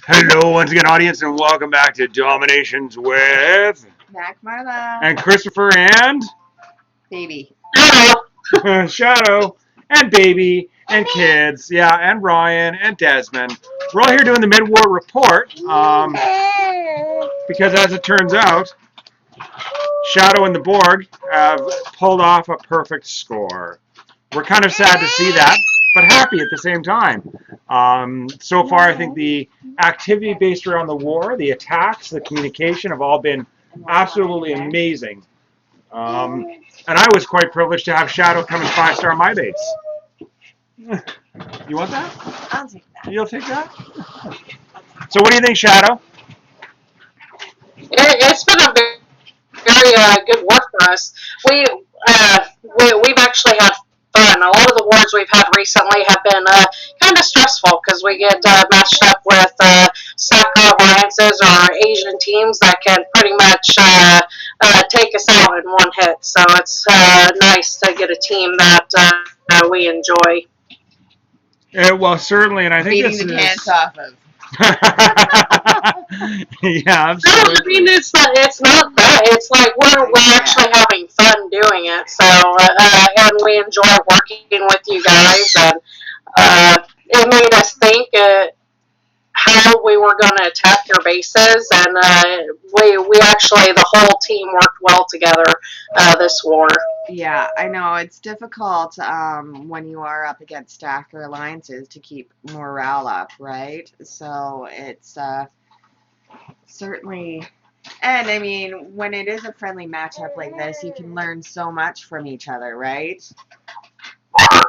Hello, once again, audience, and welcome back to DomiNations with Mac Marla. and Christopher and Baby. Shadow and Baby and kids, yeah, and Ryan and Desmond. We're all here doing the mid-war report because, as it turns out, Shadow and the Borg have pulled off a perfect score. We're kind of sad to see that, but happy at the same time. So far, I think the activity based around the war, the attacks, the communication have all been absolutely amazing. And I was quite privileged to have Shadow come and 5-star my base. You want that? I'll take that. You'll take that? So what do you think, Shadow? It's been a very good work for us. We've actually had fun. A lot of the wars we've had recently have been kind of stressful because we get matched up with soccer alliances or Asian teams that can pretty much take us out in one hit. So it's nice to get a team that we enjoy. Yeah, well, certainly, and I think Beating this the is... pants off of. Yeah, No, I mean it's not that. It's like we're actually having fun doing it. So and we enjoy working with you guys, and it made us think how we were going to attack your bases, and we actually the whole team worked well together this war. Yeah, I know it's difficult when you are up against stacker alliances to keep morale up, right? So it's certainly, and I mean, when it is a friendly matchup like this, you can learn so much from each other, right? Oh,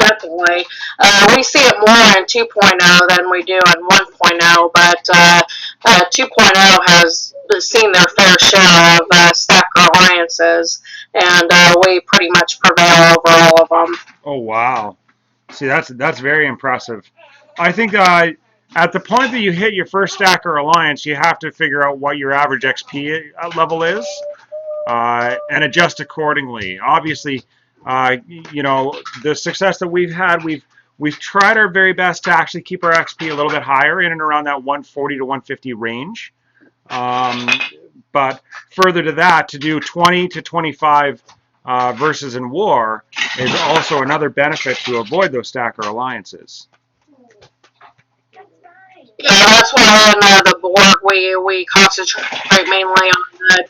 definitely. We see it more in 2.0 than we do in 1.0, but 2.0 has seen their fair share of stacker alliances, and we pretty much prevail over all of them. Oh, wow. See, that's very impressive. I think at the point that you hit your first stacker alliance, you have to figure out what your average XP level is and adjust accordingly. Obviously, the success that we've had, we've tried our very best to actually keep our XP a little bit higher, in and around that 140 to 150 range. But further to that, to do 20 to 25 versus in war is also another benefit to avoid those stacker alliances. Yeah, that's why on the board we concentrate mainly on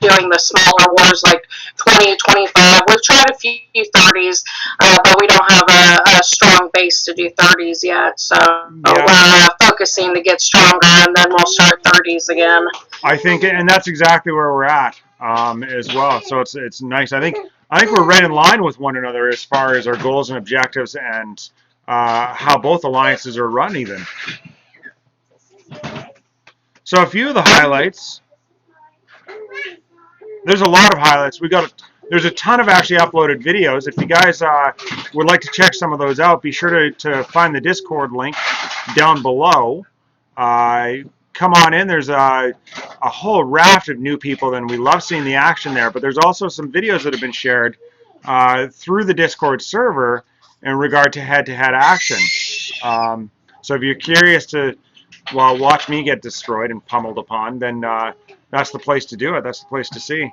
doing the smaller wars like 20, 25. We've tried a few 30s, but we don't have a strong base to do 30s yet. So Yeah. we're focusing to get stronger, and then we'll start 30s again. I think, and that's exactly where we're at as well. So it's nice. I think we're right in line with one another as far as our goals and objectives and how both alliances are run even. So a few of the highlights. There's a lot of highlights. There's a ton of actually uploaded videos. If you guys would like to check some of those out, be sure to find the Discord link down below. Come on in. There's a whole raft of new people, and we love seeing the action there. But there's also some videos that have been shared through the Discord server in regard to head-to-head action. So if you're curious to watch me get destroyed and pummeled upon, then that's the place to do it. That's the place to see.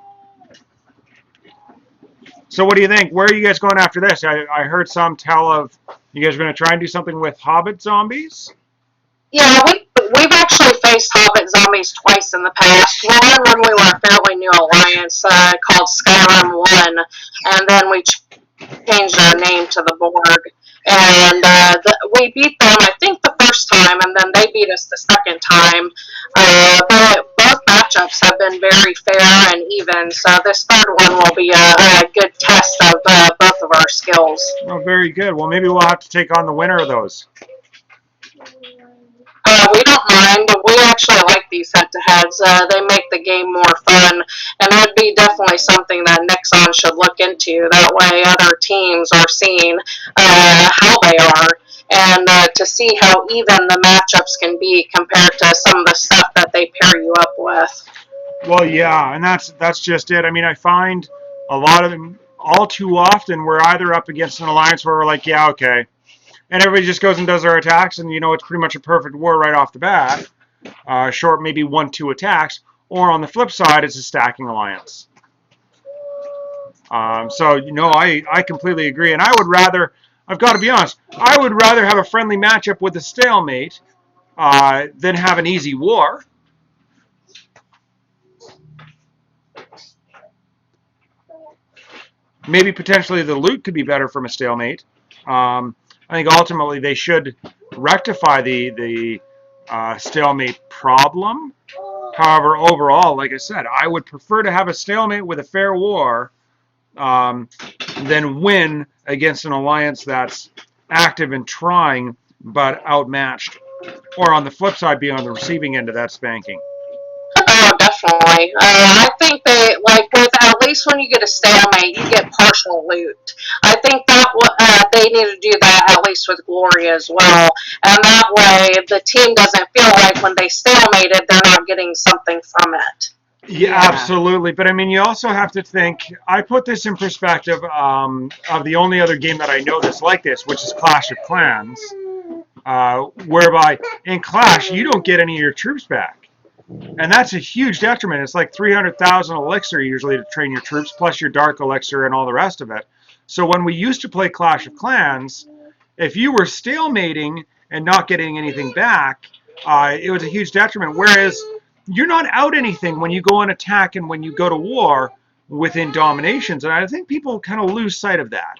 So what do you think? Where are you guys going after this? I heard some tell of you guys are going to try and do something with Hobbit zombies? Yeah, we've actually faced Hobbit zombies twice in the past. One when we were a fairly new alliance called Skyrim 1, and then we changed our name to the Borg. And we beat them, I think, the first time, and then they beat us the second time. But both matchups have been very fair and even, so this third one will be a good test of both of our skills. Oh, very good. Well, maybe we'll have to take on the winner of those. We don't mind, but we actually like these head-to-heads. They make the game more fun, and that'd be definitely something that Nixon should look into. That way other teams are seeing how they are, and to see how even the matchups can be compared to some of the stuff that they pair you up with. Well, yeah, and that's just it. I mean, I find a lot of them, all too often, we're either up against an alliance where we're like, yeah, okay, and everybody just goes and does their attacks, and it's pretty much a perfect war right off the bat. Short maybe 1-2 attacks, or on the flip side, it's a stacking alliance. So I completely agree, and I've got to be honest, I would rather have a friendly matchup with a stalemate than have an easy war. Maybe potentially the loot could be better from a stalemate. I think ultimately they should rectify the stalemate problem. However, overall, like I said, I would prefer to have a stalemate with a fair war than win against an alliance that's active and trying but outmatched. Or on the flip side, be on the receiving end of that spanking. Oh, definitely. I think that, like, with at least when you get a stalemate, you get partial loot. I think that they need to do that at least with Glory as well, and that way the team doesn't feel like when they stalemated, they're not getting something from it. Yeah, absolutely. But I mean, you also have to think. I put this in perspective of the only other game that I know that's like this, which is Clash of Clans, whereby in Clash you don't get any of your troops back. And that's a huge detriment. It's like 300,000 elixir usually to train your troops, plus your dark elixir and all the rest of it. So when we used to play Clash of Clans, if you were stalemating and not getting anything back, it was a huge detriment. Whereas you're not out anything when you go on attack and when you go to war within DomiNations. And I think people kind of lose sight of that.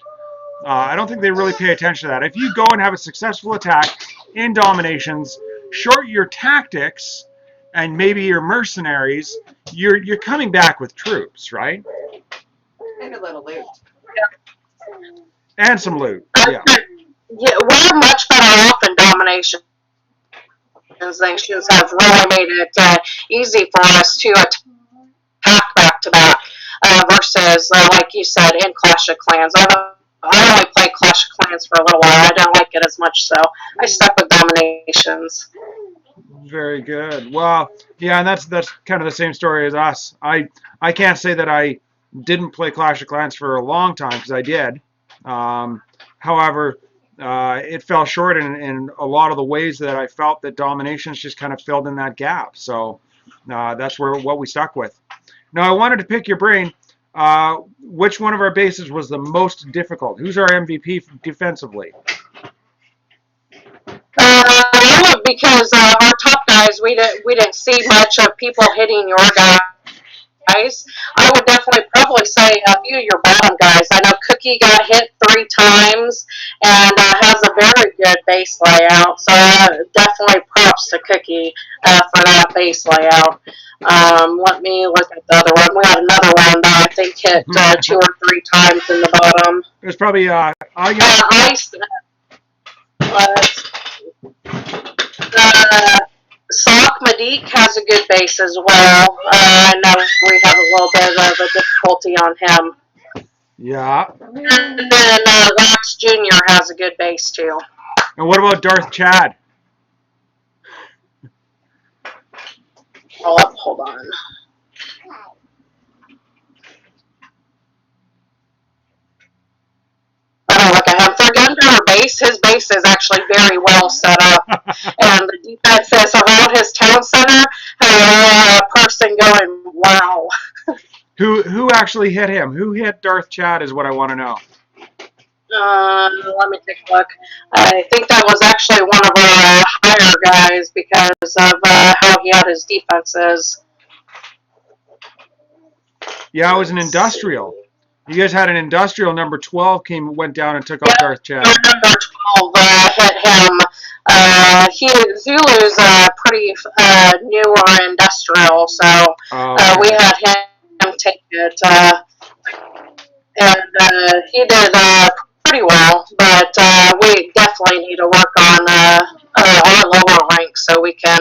I don't think they really pay attention to that. If you go and have a successful attack in DomiNations, short your tactics and maybe your mercenaries, you're coming back with troops, right? And a little loot. And some loot. Yeah. Yeah, we're much better off in DomiNations. Nations have really made it easy for us to attack back to back versus, like you said, in Clash of Clans. I only played Clash of Clans for a little while. I don't like it as much, so I stuck with DomiNations. Very good. Well, yeah, and that's kind of the same story as us. I can't say that I didn't play Clash of Clans for a long time, because I did. However, it fell short in a lot of the ways that I felt that DomiNations just kind of filled in that gap. So that's what we stuck with. Now, I wanted to pick your brain. Which one of our bases was the most difficult? Who's our MVP defensively? Because our top guys, we didn't see much of people hitting your guys. I would definitely probably say a few of your bottom guys. I know Cookie got hit 3 times and has a very good base layout. So definitely props to Cookie for that base layout. Let me look at the other one. We had another one that I think hit 2 or 3 times in the bottom. There's probably Ice. Sock Madik has a good base as well. I know we have a little bit of a difficulty on him. Yeah. And then Wax Jr. has a good base too. And what about Darth Chad? Hold on. Oh, look at him. For Gunpowder base, his base is actually very well set up. And the defenses around his town center have a person going, wow. Who actually hit him? Who hit Darth Chad is what I want to know. Let me take a look. I think that was actually one of our higher guys because of how he had his defenses. Yeah, it was an industrial. You guys had an industrial. Number 12 went down and took off Darth Chad. Number 12 hit him. Zulu's pretty newer industrial, so we had him take it. And he did pretty well, but we definitely need to work on our lower ranks so we can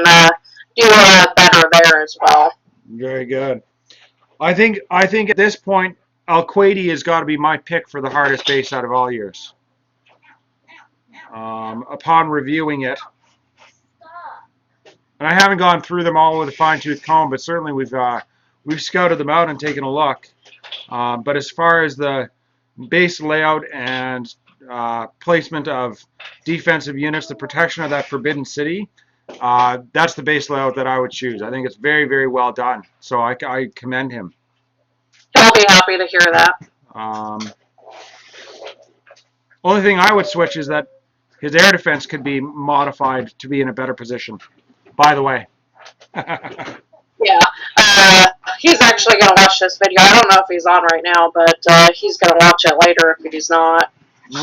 do better there as well. Very good. I think at this point, Al-Qaedi has got to be my pick for the hardest base out of all yours. Upon reviewing it, and I haven't gone through them all with a fine-tooth comb, but certainly we've scouted them out and taken a look. But as far as the base layout and placement of defensive units, the protection of that forbidden city, that's the base layout that I would choose. I think it's very, very well done. So I commend him. He'll be happy to hear that. Only thing I would switch is that his air defense could be modified to be in a better position. By the way. Yeah. He's actually going to watch this video. I don't know if he's on right now, but he's going to watch it later if he's not.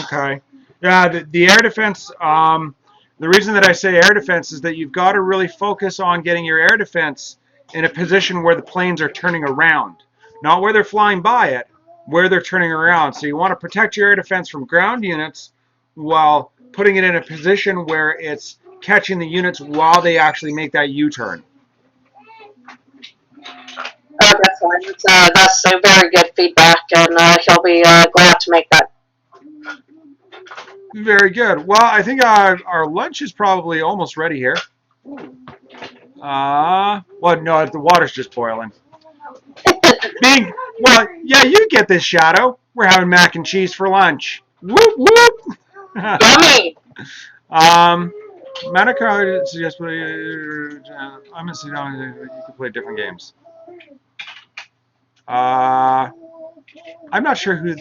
Okay. Yeah, the air defense, the reason that I say air defense is that you've got to really focus on getting your air defense in a position where the planes are turning around. Not where they're flying by it, where they're turning around. So you want to protect your air defense from ground units while putting it in a position where it's catching the units while they actually make that U-turn. Oh, definitely. That's a very good feedback, and he'll be glad to make that. Very good. Well, I think our lunch is probably almost ready here. Well, no, the water's just boiling. Well, yeah, you get this, Shadow. We're having mac and cheese for lunch. Whoop, whoop. Yummy! Manacard suggests I'm going to sit down and you can play different games. I'm not sure who...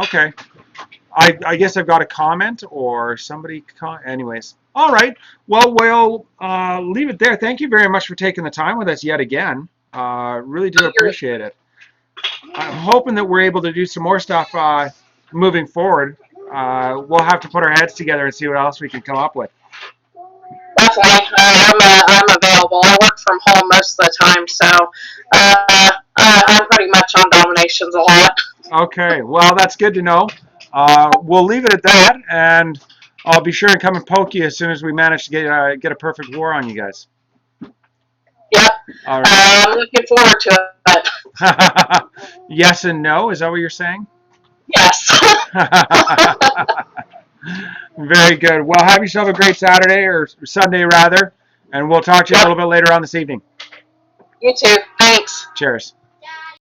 Okay. I guess I've got a comment or somebody... Anyways. All right. Well, we'll leave it there. Thank you very much for taking the time with us yet again. Really do appreciate it. I'm hoping that we're able to do some more stuff moving forward. We'll have to put our heads together and see what else we can come up with. Definitely. I'm available. I work from home most of the time, so I'm pretty much on DomiNations a lot. Okay. Well, that's good to know. We'll leave it at that, and I'll be sure and come and poke you as soon as we manage to get a perfect war on you guys. Yep. All right. I'm looking forward to it. Yes and no? Is that what you're saying? Yes. Very good. Well, have yourself a great Saturday, or Sunday rather, and we'll talk to you a little bit later on this evening. You too. Thanks. Cheers.